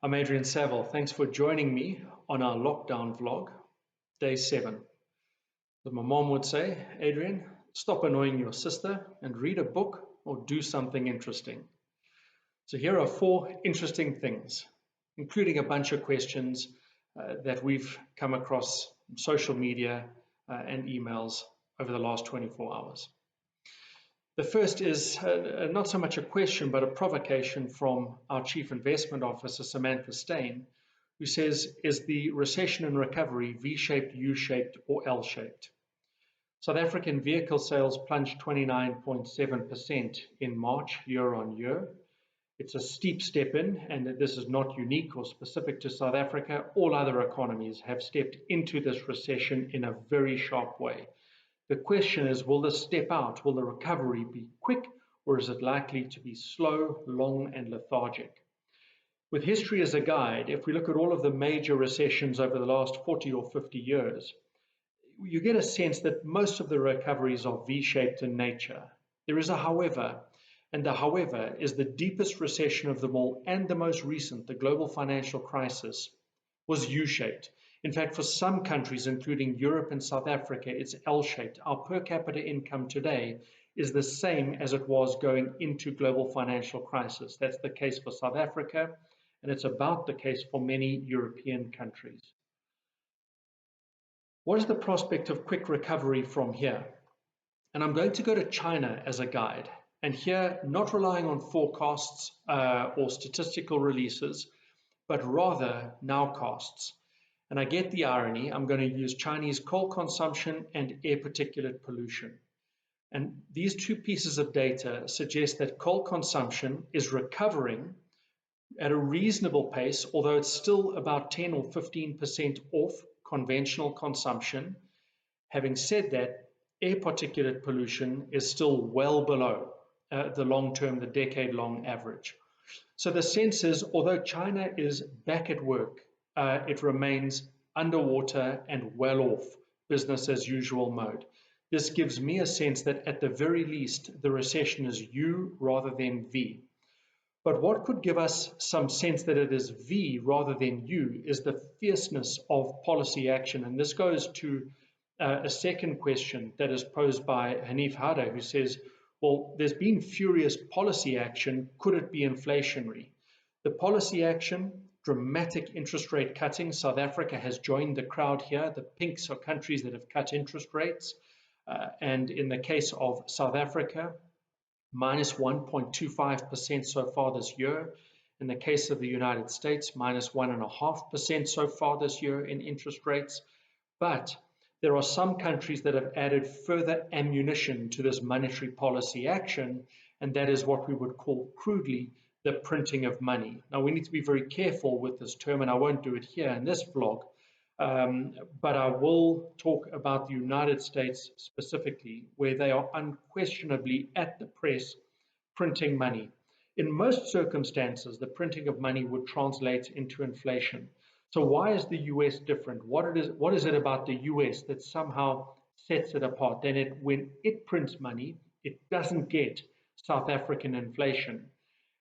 I'm Adrian Saville. Thanks for joining me on our lockdown vlog, day 7. As my mom would say, Adrian, stop annoying your sister and read a book or do something interesting. So here are 4 interesting things, including a bunch of questions that we've come across on social media and emails over the last 24 hours. The first is not so much a question, but a provocation from our Chief Investment Officer, Samantha Steyn, who says, is the recession and recovery V-shaped, U-shaped, or L-shaped? South African vehicle sales plunged 29.7% in March, year on year. It's a steep step in, and this is not unique or specific to South Africa. All other economies have stepped into this recession in a very sharp way. The question is, will this step out? Will the recovery be quick, or is it likely to be slow, long, and lethargic? With history as a guide, if we look at all of the major recessions over the last 40 or 50 years, you get a sense that most of the recoveries are V-shaped in nature. There is a however, and the however is the deepest recession of them all and the most recent, the global financial crisis, was U-shaped. In fact, for some countries, including Europe and South Africa, it's L-shaped. Our per capita income today is the same as it was going into global financial crisis. That's the case for South Africa, and it's about the case for many European countries. What is the prospect of quick recovery from here? And I'm going to go to China as a guide. And here, not relying on forecasts or statistical releases, but rather nowcasts. And I get the irony. I'm going to use Chinese coal consumption and air particulate pollution. And these 2 pieces of data suggest that coal consumption is recovering at a reasonable pace, although it's still about 10 or 15% off conventional consumption. Having said that, air particulate pollution is still well below the long-term, the decade-long average. So the sense is, although China is back at work, it remains underwater and well off business as usual mode. This gives me a sense that at the very least, the recession is U rather than V. But what could give us some sense that it is V rather than U is the fierceness of policy action. And this goes to a second question that is posed by Hanif Hada, who says, well, there's been furious policy action. Could it be inflationary? The policy action, dramatic interest rate cutting. South Africa has joined the crowd here. The pinks are countries that have cut interest rates. And in the case of South Africa, minus 1.25% so far this year. In the case of the United States, minus 1.5% so far this year in interest rates. But there are some countries that have added further ammunition to this monetary policy action, and that is what we would call crudely the printing of money. Now, we need to be very careful with this term, and I won't do it here in this vlog, but I will talk about the United States specifically, where they are unquestionably at the press printing money. In most circumstances, the printing of money would translate into inflation. So why is the US different? What is it about the US that somehow sets it apart? Then when it prints money, it doesn't get South African inflation.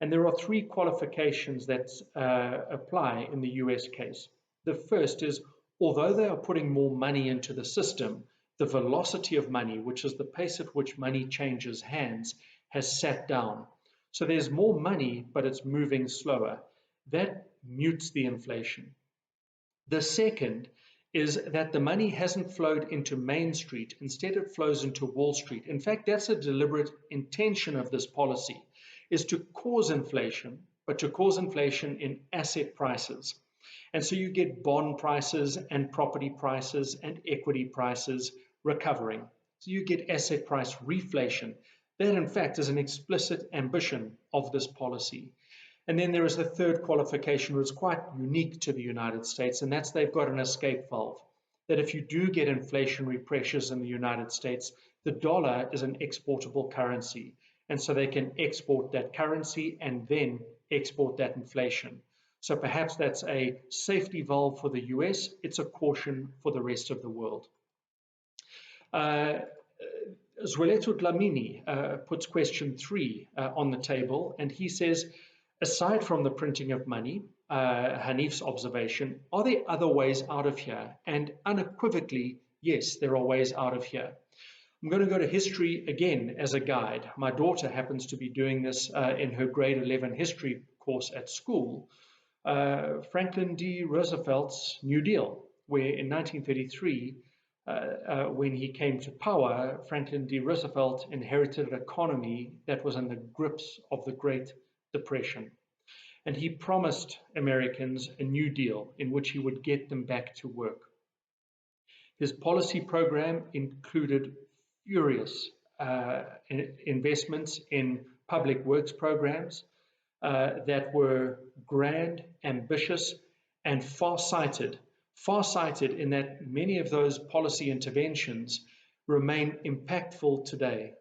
And there are 3 qualifications that apply in the US case. The first is, although they are putting more money into the system, the velocity of money, which is the pace at which money changes hands, has sat down. So there's more money, but it's moving slower. That mutes the inflation. The second is that the money hasn't flowed into Main Street. Instead, it flows into Wall Street. In fact, that's a deliberate intention of this policy, is to cause inflation, but to cause inflation in asset prices. And so you get bond prices and property prices and equity prices recovering. So you get asset price reflation. That, in fact, is an explicit ambition of this policy. And then there is the third qualification, which is quite unique to the United States, and that's they've got an escape valve. That if you do get inflationary pressures in the United States, the dollar is an exportable currency. And so they can export that currency and then export that inflation. So perhaps that's a safety valve for the US. It's a caution for the rest of the world. Zweletu Dlamini puts question 3 on the table, and he says, Aside from the printing of money, Hanif's observation, are there other ways out of here? And unequivocally, yes, there are ways out of here. I'm going to go to history again as a guide. My daughter happens to be doing this in her grade 11 history course at school. Franklin D. Roosevelt's New Deal, where in 1933, when he came to power, Franklin D. Roosevelt inherited an economy that was in the grips of the Great Depression. And he promised Americans a New Deal in which he would get them back to work. His policy program included furious investments in public works programs that were grand, ambitious, and far-sighted. Far-sighted in that many of those policy interventions remain impactful today.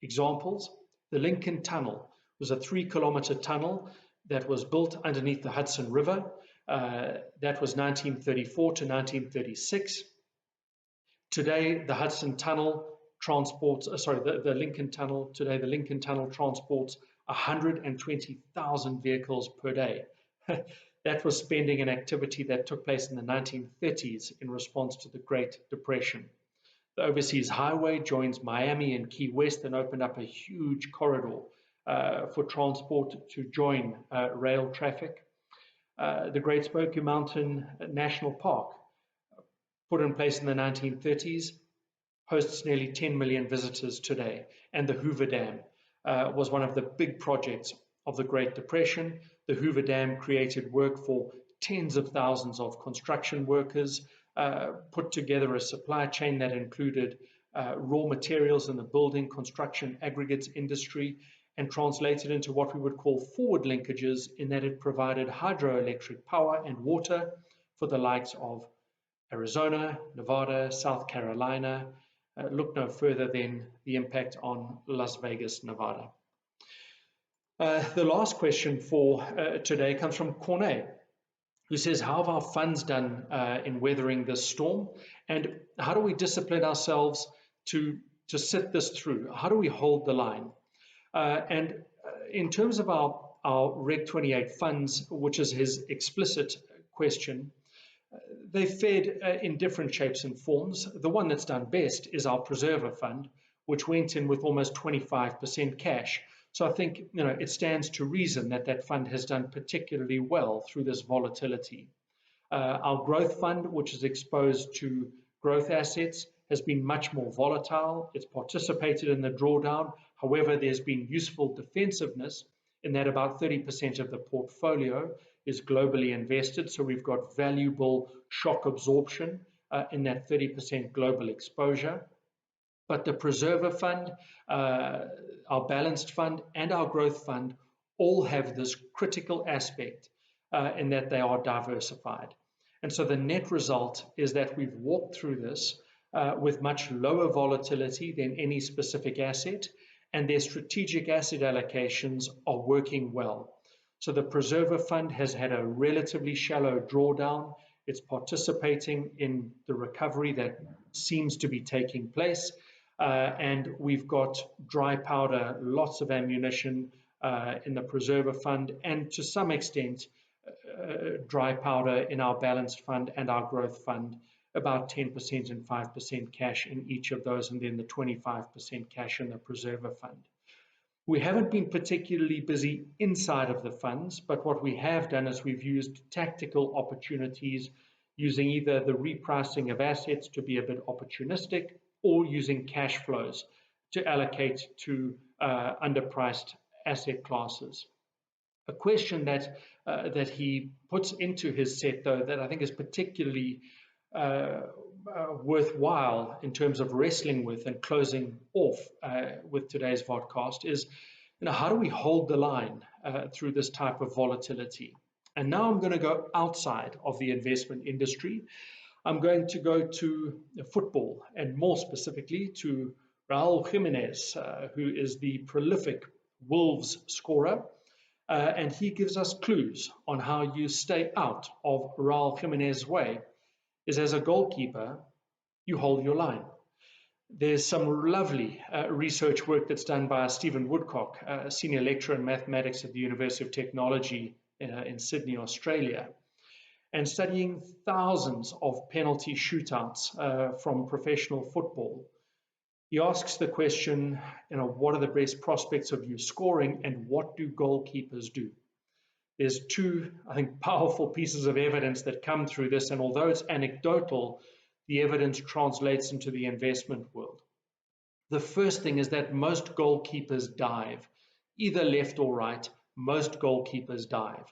Examples: the Lincoln Tunnel was a 3-kilometer tunnel that was built underneath the Hudson River. That was 1934 to 1936. Today, the Hudson Tunnel transports, the Lincoln Tunnel, today the Lincoln Tunnel transports 120,000 vehicles per day. That was spending an activity that took place in the 1930s in response to the Great Depression. The Overseas Highway joins Miami and Key West and opened up a huge corridor for transport to join rail traffic. The Great Smoky Mountain National Park, put in place in the 1930s, hosts nearly 10 million visitors today. And the Hoover Dam was one of the big projects of the Great Depression. The Hoover Dam created work for tens of thousands of construction workers, put together a supply chain that included raw materials in the building, construction, aggregates industry, and translated into what we would call forward linkages, in that it provided hydroelectric power and water for the likes of Arizona, Nevada, South Carolina. Look no further than the impact on Las Vegas, Nevada. The last question for today comes from Cornet, who says, how have our funds done in weathering this storm? And how do we discipline ourselves to sit this through? How do we hold the line? And in terms of our Reg 28 funds, which is his explicit question, they fared in different shapes and forms. The one that's done best is our Preserver Fund, which went in with almost 25% cash. So I think it stands to reason that that fund has done particularly well through this volatility. Our Growth Fund, which is exposed to growth assets, has been much more volatile. It's participated in the drawdown. However, there's been useful defensiveness in that about 30% of the portfolio is globally invested. So we've got valuable shock absorption in that 30% global exposure. But the Preserver Fund, our Balanced Fund, and our Growth Fund all have this critical aspect in that they are diversified. And so the net result is that we've walked through this with much lower volatility than any specific asset, and their strategic asset allocations are working well. So the Preserver Fund has had a relatively shallow drawdown. It's participating in the recovery that seems to be taking place. And we've got dry powder, lots of ammunition in the Preserver Fund, and to some extent, dry powder in our Balanced Fund and our Growth Fund, about 10% and 5% cash in each of those, and then the 25% cash in the Preserver Fund. We haven't been particularly busy inside of the funds, but what we have done is we've used tactical opportunities, using either the repricing of assets to be a bit opportunistic, or using cash flows to allocate to underpriced asset classes. A question that he puts into his set, though, that I think is particularly worthwhile in terms of wrestling with and closing off with today's vodcast is, how do we hold the line through this type of volatility? And now I'm going to go outside of the investment industry. I'm going to go to football, and more specifically to Raul Jimenez, who is the prolific Wolves scorer. And he gives us clues on how you stay out of Raul Jimenez's way. Is as a goalkeeper, you hold your line. There's some lovely research work that's done by Stephen Woodcock, a senior lecturer in mathematics at the University of Technology in Sydney, Australia, and studying thousands of penalty shootouts from professional football. He asks the question, what are the best prospects of you scoring, and what do goalkeepers do? There's two, I think, powerful pieces of evidence that come through this, and although it's anecdotal, the evidence translates into the investment world. The first thing is that most goalkeepers dive, either left or right. Most goalkeepers dive.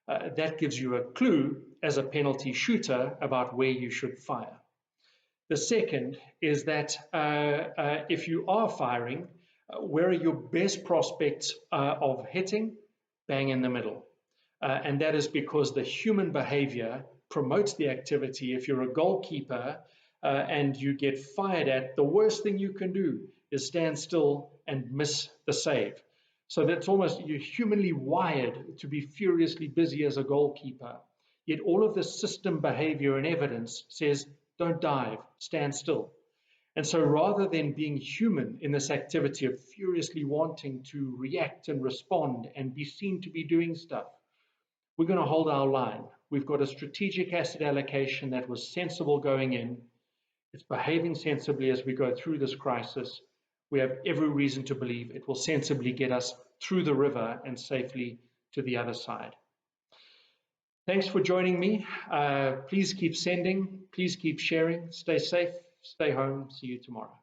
That gives you a clue as a penalty shooter about where you should fire. The second is that if you are firing, where are your best prospects of hitting? Bang in the middle. And that is because the human behavior promotes the activity. If you're a goalkeeper and you get fired at, the worst thing you can do is stand still and miss the save. So that's almost, you're humanly wired to be furiously busy as a goalkeeper. Yet all of the system behavior and evidence says, don't dive, stand still. And so rather than being human in this activity of furiously wanting to react and respond and be seen to be doing stuff, we're going to hold our line. We've got a strategic asset allocation that was sensible going in. It's behaving sensibly as we go through this crisis. We have every reason to believe it will sensibly get us through the river and safely to the other side. Thanks for joining me. Please keep sending. Please keep sharing. Stay safe. Stay home. See you tomorrow.